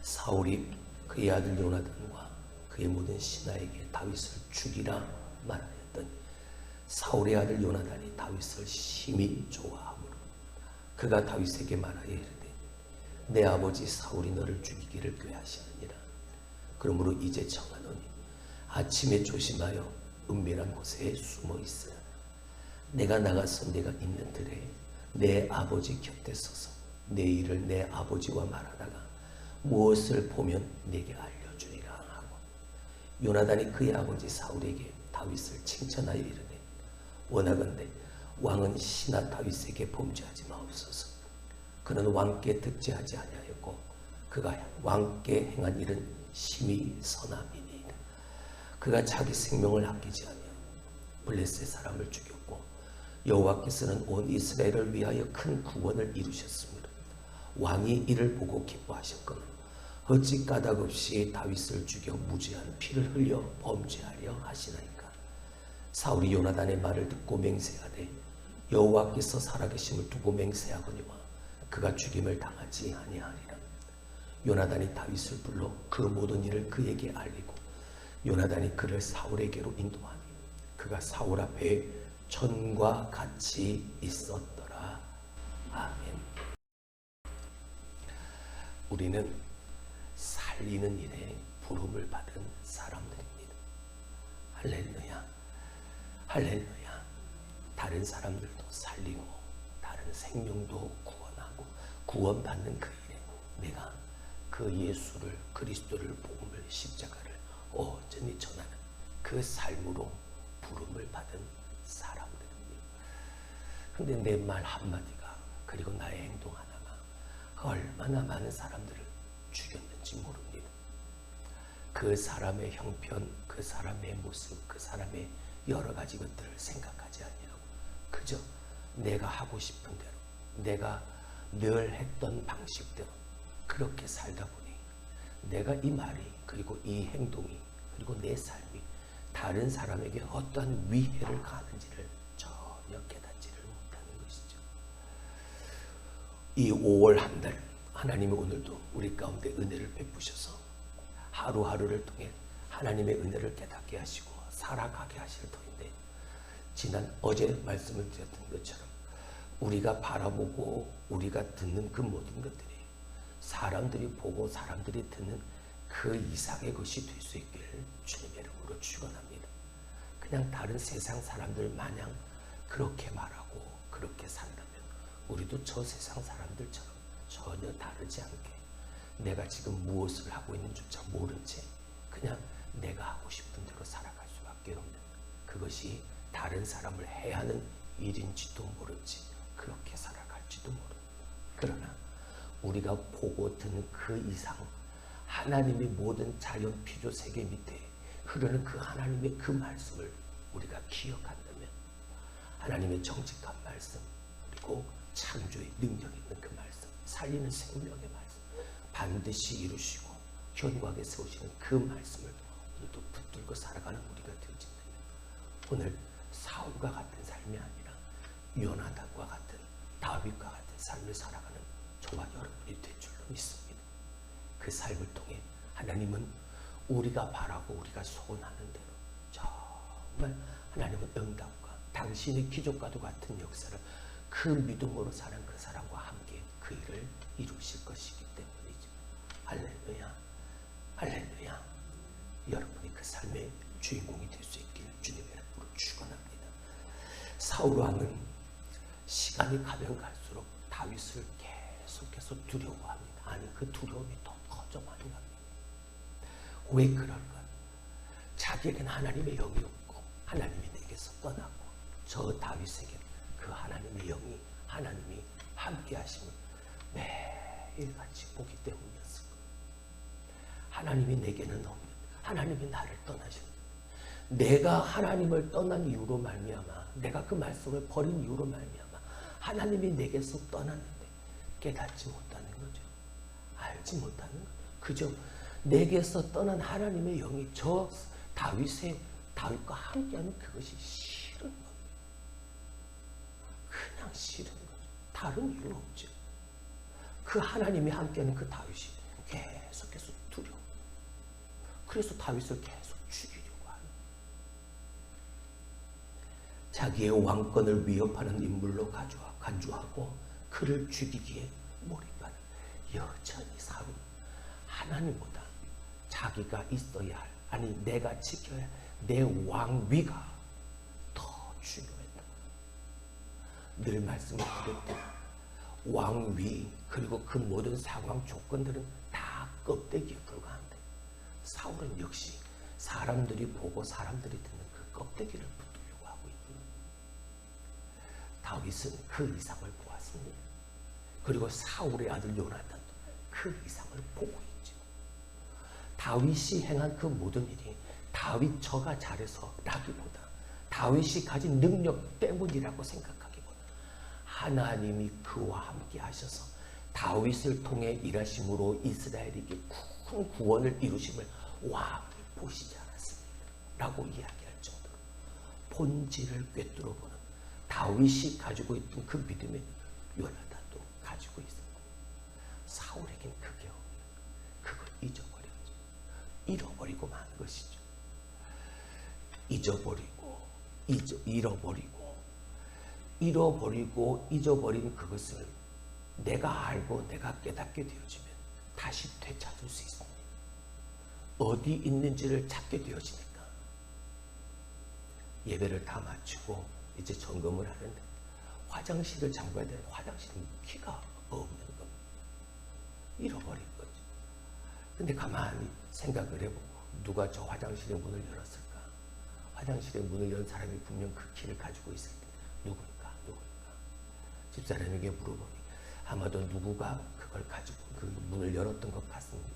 사울이 그의 아들 요나단과 그의 모든 신하에게 다윗을 죽이라 말하였더니 사울의 아들 요나단이 다윗을 심히 좋아하므로 그가 다윗에게 말하여 이르되 내 아버지 사울이 너를 죽이기를 꾀하시느니라. 그러므로 이제 청하노니 아침에 조심하여 은밀한 곳에 숨어 있으라. 내가 나가서 내가 있는 들에 내 아버지 곁에 서서 내 일을 내 아버지와 말하다가 무엇을 보면 내게 알려주리라 하고 요나단이 그의 아버지 사울에게 다윗을 칭찬하여 이르되 원하건대 왕은 신하 다윗에게 범죄하지 마옵소서. 그는 왕께 득죄하지 아니하였고 그가 왕께 행한 일은 심히 선함이니이다. 그가 자기 생명을 아끼지 아니하고 블레셋 사람을 죽였고 여호와께서는 온 이스라엘을 위하여 큰 구원을 이루셨습니다. 왕이 이를 보고 기뻐하셨거늘 어찌 까닭없이 다윗을 죽여 무지한 피를 흘려 범죄하려 하시나이까. 사울이 요나단의 말을 듣고 맹세하되 여호와께서 살아계심을 두고 맹세하거니와 그가 죽임을 당하지 아니하리라. 요나단이 다윗을 불러 그 모든 일을 그에게 알리고 요나단이 그를 사울에게로 인도하니 그가 사울 앞에 전과 같이 있었더라. 아멘. 우리는 살리는 일에 부름을 받은 사람들입니다. 할렐루야. 할렐루야. 다른 사람들도 살리고 다른 생명도 구원하고 구원받는 그 일에 내가 그 예수를 그리스도를 복음을 십자가를 온전히 전하는 그 삶으로 부름을 받은 사람들입니다. 근데 내 말 한마디가 그리고 나의 행동 하나가 얼마나 많은 사람들을 죽였는지 모릅니다. 그 사람의 형편, 그 사람의 모습, 그 사람의 여러 가지 것들을 생각하지 아니하고 그저 내가 하고 싶은 대로 내가 늘 했던 방식대로 그렇게 살다 보니 내가 이 말이 그리고 이 행동이 그리고 내 삶이 다른 사람에게 어떠한 위해를 가하는지를 전혀 깨닫지를 못하는 것이죠. 이 5월 한 달 하나님이 오늘도 우리 가운데 은혜를 베푸셔서 하루하루를 통해 하나님의 은혜를 깨닫게 하시고 살아가게 하실 터인데 지난 어제 말씀을 드렸던 것처럼 우리가 바라보고 우리가 듣는 그 모든 것들이 사람들이 보고 사람들이 듣는 그 이상의 것이 될 수 있기를 주님의 이름으로 축원합니다. 그냥 다른 세상 사람들 마냥 그렇게 말하고 그렇게 산다면 우리도 저 세상 사람들처럼 전혀 다르지 않게 내가 지금 무엇을 하고 있는지조차 모른 채 그냥 내가 하고 싶은 대로 살아갈 수밖에 없는 그것이 다른 사람을 해하는 일인지도 모르지 그렇게 살아갈지도 모르는 그러나 우리가 보고 듣는 그 이상 하나님의 모든 자연 피조 세계 밑에 흐르는 그 하나님의 그 말씀을 우리가 기억한다면 하나님의 정직한 말씀 그리고 창조의 능력 있는 그 말씀 살리는 생명의 말씀 반드시 이루시고 견고하게 세우시는 그 말씀을 오늘도 붙들고 살아가는 우리가 되어진다면 오늘 사울과 같은 삶이 아니라 요나단과 같은 다윗과 같은 삶을 살아가는 저와 여러분이 될 줄로 믿습니다. 그 삶을 통해 하나님은 우리가 바라고 우리가 소원하는 대로 정말 하나님은 응답과 당신의 기적과도 같은 역사를 그 믿음으로 사는 그 사람과 함께 그 일을 이루실 것이기 때문이죠. 할렐루야. 할렐루야. 여러분이 그 삶의 주인공이 될 수 있기를 주님의 이름으로 축원합니다. 사울 왕은 시간이 가면 갈수록 다윗을 계속해서 두려워합니다. 아니 그 두려움이 더 커져만 갑니다. 왜 그럴까? 자기에게는 하나님의 영이 없고 하나님이 내게서 떠나고 저 다윗에게 그 하나님의 영이 하나님이 함께 하심을 매일같이 보기 때문이었을 거예요. 하나님이 내게는 없는 하나님이 나를 떠나셨는데 내가 하나님을 떠난 이유로 말미암아 내가 그 말씀을 버린 이유로 말미암아 하나님이 내게서 떠났는데 깨닫지 못하는 거죠. 알지 못하는 거죠. 그저 내게서 떠난 하나님의 영이 저 다윗과 함께하는 그것이 싫은 겁니다. 그냥 싫은 거죠. 다른 이유 없죠. 그 하나님이 함께하는 그 다윗이 계속해서 두려워. 그래서 다윗을 계속 죽이려고 하는, 자기의 왕권을 위협하는 인물로 간주하고 그를 죽이기에 몰입하는, 여전히 사울은 하나님보다 자기가 있어야 할, 아니 내가 지켜야 할 내 왕위가 더 중요했다. 늘 말씀드렸듯 왕위 그리고 그 모든 상황 조건들은 다 껍데기에 불과한데, 사울은 역시 사람들이 보고 사람들이 듣는 그 껍데기를 붙들려고 하고 있는, 다윗은 그 이상을 보았습니다. 그리고 사울의 아들 요나단도 그 이상을 보고 있죠. 다윗이 행한 그 모든 일이 다윗 저가 잘해서라기보다, 다윗이 가진 능력 때문이라고 생각하기보다, 하나님이 그와 함께 하셔서 다윗을 통해 일하심으로 이스라엘에게 큰 구원을 이루심을 왕이 보시지 않았습니다 라고 이야기할 정도로 본질을 꿰뚫어 보는 다윗이 가지고 있던 그 믿음의 요나단도 가지고 있었고, 사울에겐 그게 없는, 그걸 잊어버렸죠. 잃어버리고 만 것이죠. 잃어버리고 잊어버린 그것을 내가 알고 내가 깨닫게 되어지면 다시 되찾을 수 있습니다. 어디 있는지를 찾게 되어지니까, 예배를 다 마치고 이제 점검을 하는데 화장실을 잠가야 되는데 화장실은 키가 없는 겁니다. 잃어버린 거죠. 근데 가만히 생각을 해보고, 누가 저 화장실의 문을 열었을까? 화장실의 문을 연 사람이 분명 그 키를 가지고 있을 때 누굴까? 집사람에게 물어보니 아마도 누구가 그걸 가지고 그 문을 열었던 것 같습니다.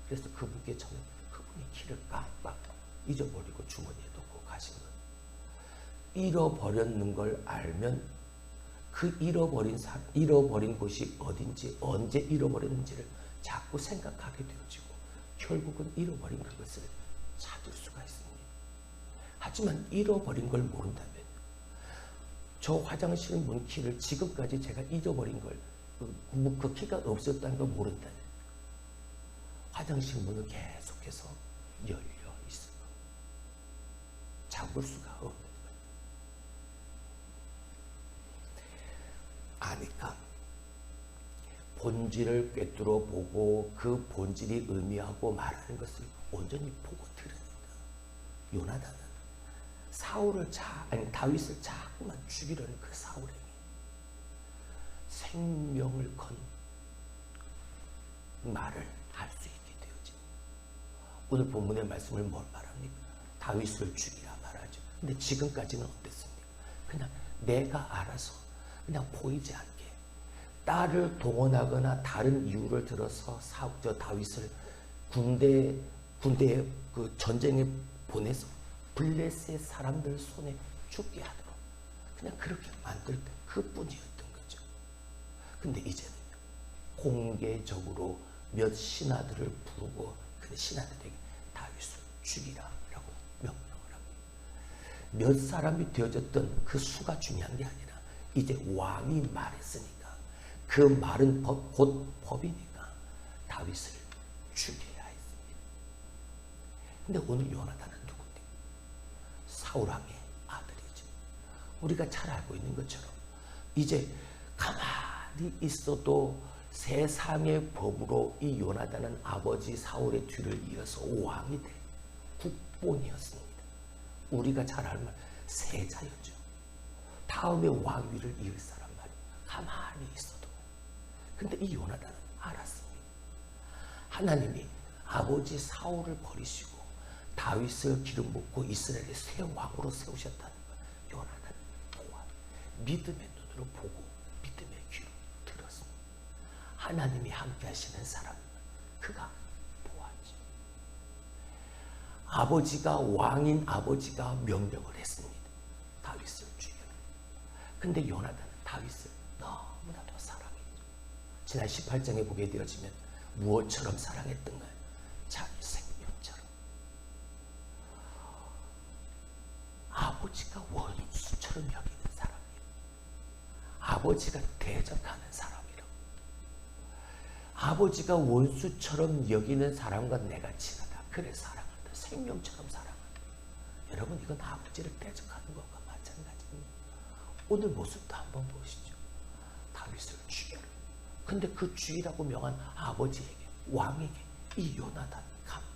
그래서 그분께 저는 그분이 키를 깜빡 잊어버리고 주머니에 넣고 가신 것. 잃어버렸는 걸 알면 그 잃어버린 곳이 어딘지, 언제 잃어버렸는지를 자꾸 생각하게 되어지고 결국은 잃어버린 그것을 찾을 수가 있습니다. 하지만 잃어버린 걸 모른다면, 저 화장실 문 키를 지금까지 제가 잊어버린 걸, 그 키가 없었다는 걸 모른다면 화장실 문은 계속해서 열려 있을 거예요. 잠글 수가 없는 거예요. 아니까 본질을 꿰뚫어 보고 그 본질이 의미하고 말하는 것을 온전히 보고 들으니까, 요나단은 다윗을 자꾸만 죽이려는 그 사울에게 생명을 건 말을 할 수 있게 되어지. 오늘 본문의 말씀을 뭘 말합니까? 다윗을 죽이라 말하죠. 근데 지금까지는 어땠습니까? 그냥 내가 알아서 그냥 보이지 않게 딸을 동원하거나 다른 이유를 들어서 다윗을 군대에 그 전쟁에 보내서 블레셋 사람들 손에 죽게 하도록 그냥 그렇게 만들 때 그뿐이었던 거죠. 근데 이제는요, 공개적으로 몇 신하들을 부르고 그 신하들에게 다윗을 죽이라라고 명령을 합니다. 몇 사람이 되어졌던 그 수가 중요한 게 아니라 이제 왕이 말했으니까 그 말은 곧 법이니까 다윗을 죽여야 했습니다. 근데 오늘 요나단은 사울왕의 아들이죠. 우리가 잘 알고 있는 것처럼 이제 가만히 있어도 세상의 법으로 이 요나단은 아버지 사울의 뒤를 이어서 왕이 돼 국본이었습니다. 우리가 잘 알면 세자였죠. 다음에 왕위를 이을 사람 말이에요. 가만히 있어도. 근데 이 요나단은 알았습니다. 하나님이 아버지 사울을 버리시고 다윗을 기름 붓고 이스라엘의 새 왕으로 세우셨다는 걸 요나단 보아 믿음의 눈으로 보고 믿음의 귀로 들었습니다. 하나님이 함께 하시는 사람을 그가 보았죠. 왕인 아버지가 명령을 했습니다. 다윗을 죽여라. 근데 요나단은 다윗을 너무나도 사랑했죠. 지난 18장에 보게 되어지면 무엇처럼 사랑했던가요? 자기 생명처럼. 아버지가 원수처럼 여기는 사람이에요. 아버지가 대적하는 사람이라고. 아버지가 원수처럼 여기는 사람과 내가 친하다. 그래 사랑한다. 생명처럼 사랑한다. 여러분 이건 아버지를 대적하는 것과 마찬가지입니다. 오늘 모습도 한번 보시죠. 다윗을 죽여라. 근데 그 죽이라고 명한 아버지에게 왕에게 이 요나단이 갑니다.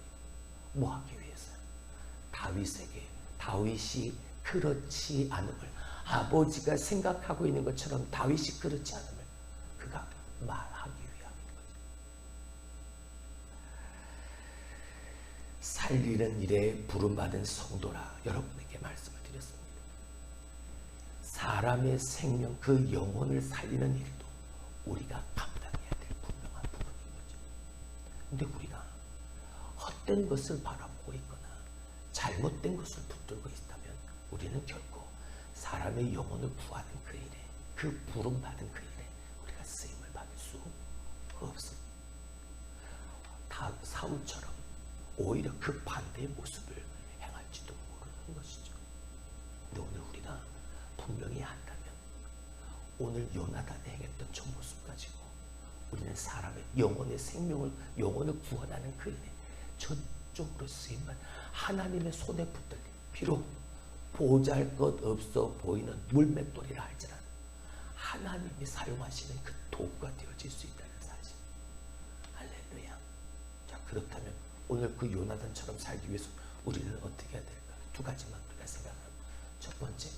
뭐 하기 위해서요? 다윗에게 다윗이 그렇지 않음을 아버지가 생각하고 있는 것처럼 다윗이 그렇지 않음을 그가 말하기 위함인 거죠. 살리는 일에 부름받은 성도라 여러분에게 말씀을 드렸습니다. 사람의 생명 그 영혼을 살리는 일도 우리가 감당해야 될 분명한 부분인 거죠. 근데 우리가 헛된 것을 바라보고 있거나 잘못된 것을 붙들고 있다면 우리는 결코 사람의 영혼을 구하는 그 일에 그 부름받은 그 일에 우리가 쓰임을 받을 수 없습니다. 사울처럼 오히려 그 반대의 모습을 행할지도 모르는 것이죠. 근데 오늘 우리가 분명히 한다면 오늘 요나단이 행했던 저 모습 가지고 우리는 사람의 영혼의 생명을 영혼을 구원하는 그 일에 전적으로 쓰임만 하나님의 손에 붙들린 비록 보잘것없어 보이는 물맷돌이라 할지라도 하나님이 사용하시는 그 도구가 되어질 수 있다는 사실. 할렐루야. 자, 그렇다면 오늘 그 요나단처럼 살기 위해서 우리는 어떻게 해야 될까? 두 가지만 우리가 생각합니다. 첫 번째,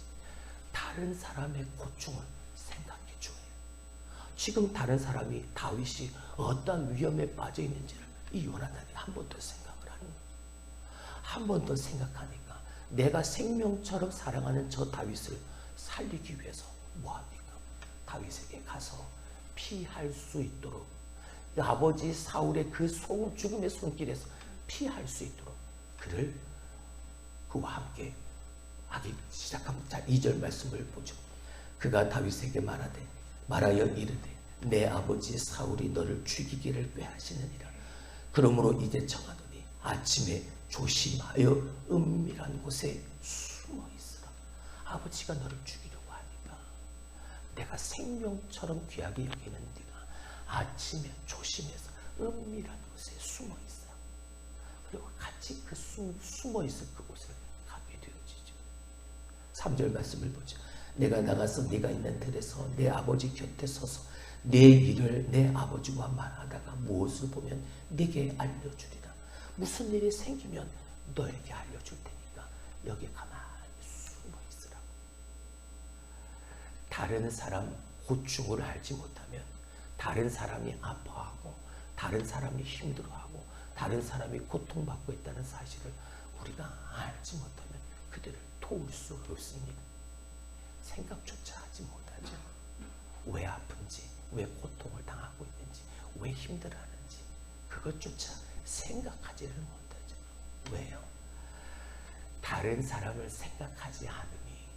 다른 사람의 고충을 생각해 줘야 해요. 지금 다른 사람이 다윗이 어떤 위험에 빠져 있는지를 이 요나단이 한 번 더 생각을 하는 거예요. 한 번 더 생각하니까 내가 생명처럼 사랑하는 저 다윗을 살리기 위해서 뭐합니까? 다윗에게 가서 피할 수 있도록 아버지 사울의 그 죽음의 손길에서 피할 수 있도록 그를 그와 함께 하기 시작합니다. 자, 2절 말씀을 보죠. 그가 다윗에게 말하여 이르되 내 아버지 사울이 너를 죽이기를 꾀하시느니라. 그러므로 이제 청하노니 아침에 조심하여 은밀한 곳에 숨어 있으라. 아버지가 너를 죽이려고 하니까 내가 생명처럼 귀하게 여기는 네가 아침에 조심해서 은밀한 곳에 숨어 있어. 그리고 같이 그 숨어 있을 그곳을 가게 되어지죠. 3절 말씀을 보죠. 내가 나가서 네가 있는 들에서 내 아버지 곁에 서서 내 일을 내 아버지와 말하다가 무엇을 보면 네게 알려주리라. 무슨 일이 생기면 너에게 알려줄 테니까 여기 가만히 숨어 있으라고. 다른 사람 고충을 알지 못하면 다른 사람이 아파하고 다른 사람이 힘들어하고 다른 사람이 고통받고 있다는 사실을 우리가 알지 못하면 그들을 도울 수 없습니다. 생각조차 하지 못하죠. 왜 아픈지, 왜 고통을 당하고 있는지, 왜 힘들어하는지 그것조차 생각하지를 못하죠. 왜요? 다른 사람을 생각하지 않으니,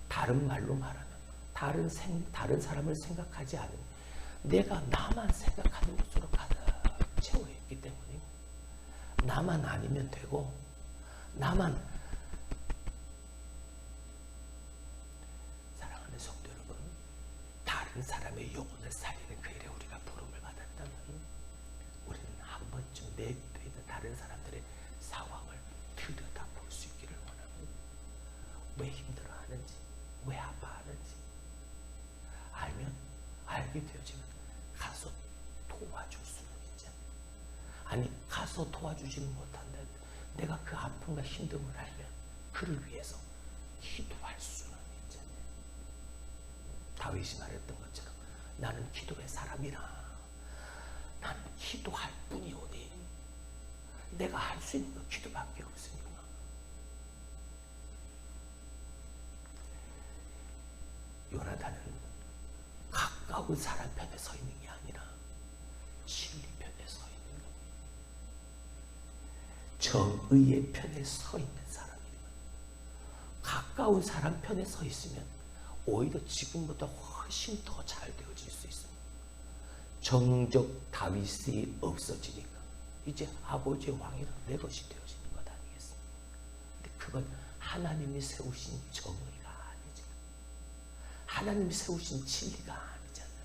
다른 말로 말하면 다른 사람을 생각하지 않으니 내가 나만 생각하는 것으로 가득 채워 있기 때문이고, 나만 아니면 되고, 나만. 사랑하는 성도 여러분, 다른 사람의 영혼을 살리는 그 일에 우리가 부름을 받았다면 우리는 한 번쯤 내 곁에 있는 다른 사람들의 상황을 들여다볼 수 있기를 원합니다. 왜 힘들어하는지, 왜 아파하는지 알게 되어지면 가서 도와줄 수는 있잖아요. 아니, 가서 도와주지는 못한다. 내가 그 아픔과 힘듦을 알면 그를 위해서 기도할 수는 있잖아요. 다윗이 말했던 것처럼 나는 기도의 사람이라. 나는 기도할 뿐이오니 내가 할 수 있는 건 기도밖에 없으니까. 요나단은 가까운 사람 편에 서 있는 게 아니라 진리 편에 서 있는 겁니다. 정의의 편에 서 있는 사람입니다. 가까운 사람 편에 서 있으면 오히려 지금보다 훨씬 더 잘 되어질 수 있습니다. 정적 다윗이 없어지니까 이제 아버지의 왕이란 내 것이 되어지는 것 아니겠습니까? 근데 그건 하나님이 세우신 정의가 아니죠. 하나님이 세우신 진리가 아니잖아요.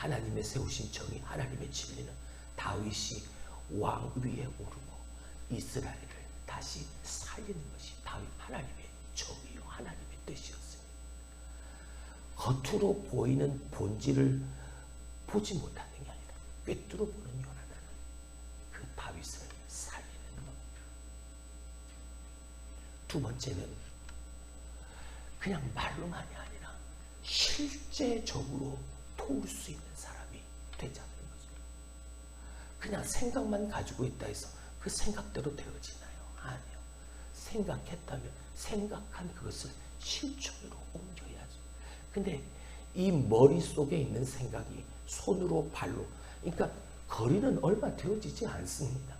하나님의 세우신 정의, 하나님의 진리는 다윗이 왕 위에 오르고 이스라엘을 다시 살리는 것이 다윗 하나님의 정의요 하나님의 뜻이었습니다. 겉으로 보이는 본질을 보지 못하는 게 아니라 꿰뚫어 보는 요나단은 그 다윗을 살리는 겁니다. 두 번째는 그냥 말로만이 아니라 실제적으로 도울 수 있는 사람이 되자는 거죠. 그냥 생각만 가지고 있다 해서 그 생각대로 되어지나요? 아니요. 생각했다면 생각한 그것을 실천으로 옮겨야죠. 근데 이 머릿속에 있는 생각이 손으로 발로, 그러니까 거리는 얼마 되어지지 않습니다.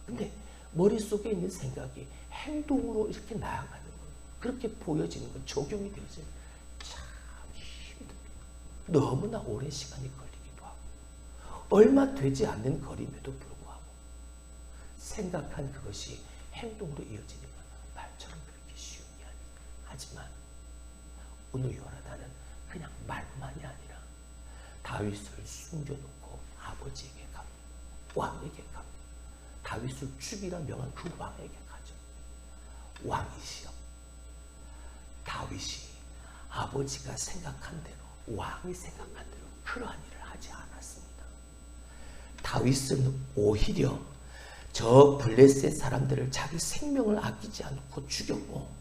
근데 머릿속에 있는 생각이 행동으로 이렇게 나아가는 것, 그렇게 보여지는 것, 적용이 되어지는 참 힘듭니다. 너무나 오랜 시간이 걸리기도 하고 얼마 되지 않는 거리임에도 불구하고 생각한 그것이 행동으로 이어지니까 말처럼 그렇게 쉬운 게 아닙니다. 하지만 오늘 요나단은 그냥 말만이 아니라 다윗을 숨겨놓고 아버지에게 갑니다. 왕에게 갑니다. 다윗을 죽이라 명한 그 왕에게 가죠. 왕이시여, 다윗이 아버지가 생각한 대로, 왕이 생각한 대로 그러한 일을 하지 않았습니다. 다윗은 오히려 저 블레셋 사람들을 자기 생명을 아끼지 않고 죽였고,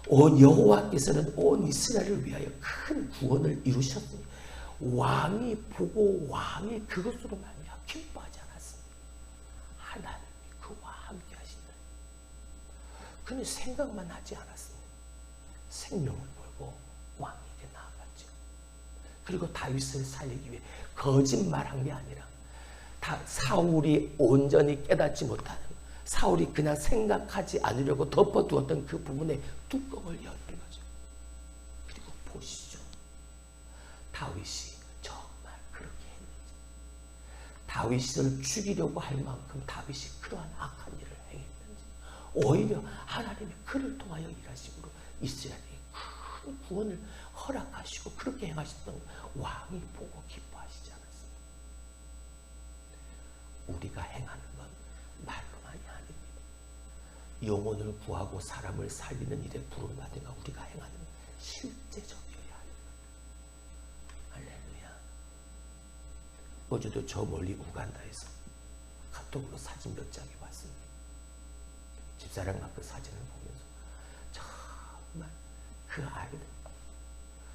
온 여호와께서는 온 이스라엘을 위하여 큰 구원을 이루셨으니 왕이 보고 왕이 그것으로 말미암아 기뻐하지 않았습니다. 하나님이 그와 함께 하신다. 그는 생각만 하지 않았습니다. 생명을 걸고 왕에게 나아갔죠. 그리고 다윗을 살리기 위해 거짓말한 게 아니라 사울이 온전히 깨닫지 못하는, 사울이 그냥 생각하지 않으려고 덮어두었던 그 부분에 뚜껑을 열는 거죠. 그리고 보시죠. 다윗이 정말 그렇게 했는지, 다윗을 죽이려고 할 만큼 다윗이 그러한 악한 일을 행했는지, 오히려 하나님이 그를 통하여 일하심으로 이스라엘에게 큰 구원을 허락하시고 그렇게 행하셨던 왕이 보고 기뻐하시지 않았습니다. 우리가 행하는 건 말로만이 아닙니다. 영혼을 구하고 사람을 살리는 일에 부름받으가 우리가 행하는 실제적이어야 합니다. 할렐루야. 어제도 저 멀리 우간다에서 카톡으로 사진 몇 장이 왔습니다. 집사람과 그 사진을 보면서 정말 그 아이들,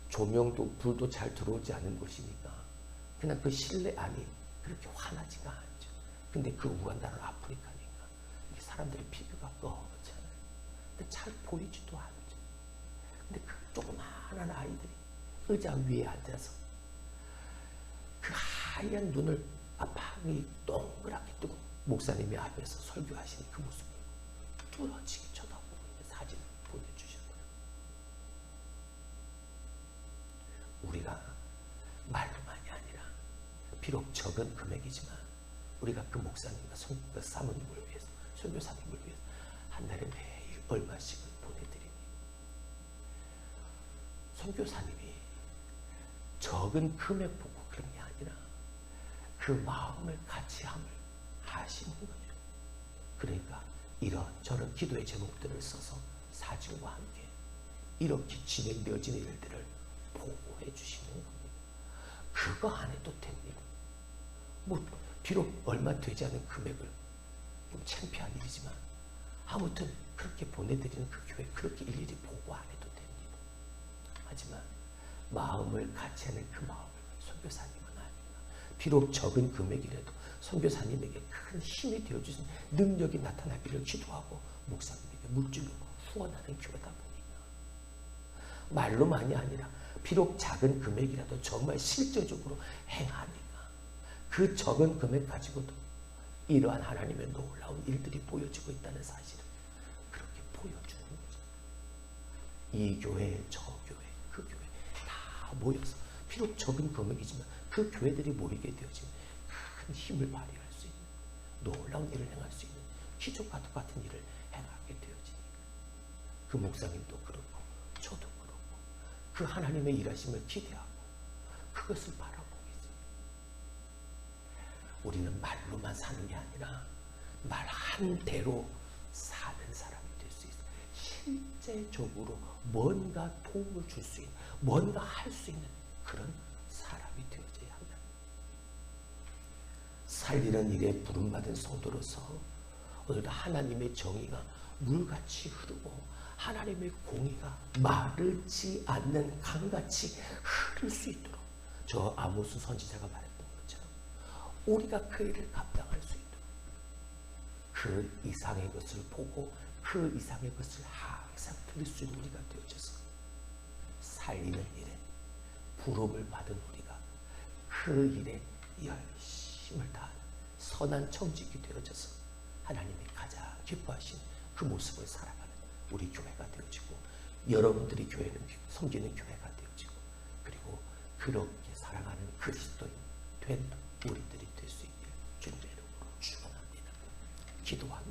조명도 불도 잘 들어오지 않은 곳이니까 그냥 그 실내 안이 그렇게 환하지가 않죠. 근데 그 우간다는 아프리카니까 사람들의 피부가 검잖아요. 근데 잘 보이지도 않죠. 근데 그 조그마한 아이들이 의자 위에 앉아서 그 하얀 눈을 아파하게 동그랗게 뜨고 목사님이 앞에서 설교하시는 그 모습을 뚫어지게 쳐다보고 있는 사진을 보내주셨더라고요. 우리가 말로만이 아니라 비록 적은 금액이지만 우리가 그 목사님과 그 사모님을 위해서, 선교사님을 위해서 한 달에 매일 얼마씩을 보내드리니, 선교사님이 적은 금액 보고 그런 게 아니라 그 마음을 같이 함을 하시는 거죠. 그러니까 이런저런 기도의 제목들을 써서 사진과 함께 이렇게 진행되어지는 일들을 보고해 주시는 겁니다. 그거 안 해도 됩니다. 비록 얼마 되지 않은 금액을, 좀 창피한 일이지만 아무튼 그렇게 보내드리는 그 교회 그렇게 일일이 보고 안 해도 됩니다. 하지만 마음을 같이 하는 그 마음을 선교사님은 아닙니다. 비록 적은 금액이라도 선교사님에게 큰 힘이 되어주신 능력이 나타나기를 기도하고 목사님에게 물질로 후원하는 교회다 보니까 말로만이 아니라 비록 작은 금액이라도 정말 실제적으로 행하니까 그 적은 금액 가지고도 이러한 하나님의 놀라운 일들이 보여지고 있다는 사실을 그렇게 보여주는 거죠. 이 교회, 저 교회, 그 교회 다 모여서 비록 적은 금액이지만 그 교회들이 모이게 되어지면 큰 힘을 발휘할 수 있는 놀라운 일을 행할 수 있는 기적과 똑같은 일을 행하게 되어지니까 그 목사님도 그렇고 저도 그렇고 그 하나님의 일하심을 기대하고 그것을 바라고 우리는 말로만 사는 게 아니라 말 한 대로 사는 사람이 될 수 있어요. 실제적으로 뭔가 도움을 줄 수 있는, 뭔가 할 수 있는 그런 사람이 되어져야 한다. 살리는 일에 부름받은 성도로서 오늘도 하나님의 정의가 물같이 흐르고 하나님의 공의가 마르지 않는 강같이 흐를 수 있도록, 저 아모스 선지자가 말했던 것처럼 우리가 그 일을 감당할 수 있도록, 그 이상의 것을 보고 그 이상의 것을 항상 들을 수 있는 우리가 되어져서 살리는 일에 부름을 받은 우리가 그 일에 열심을 다하는 선한 청직이 되어져서 하나님이 가장 기뻐하신 그 모습을 살아가는 우리 교회가 되어지고, 여러분들이 교회는 섬기는 교회가 되어지고, 그리고 그렇게 살아가는 그리스도인 된 우리들이 될 수 있기를 주님의 이름으로 축원합니다. 기도합니다.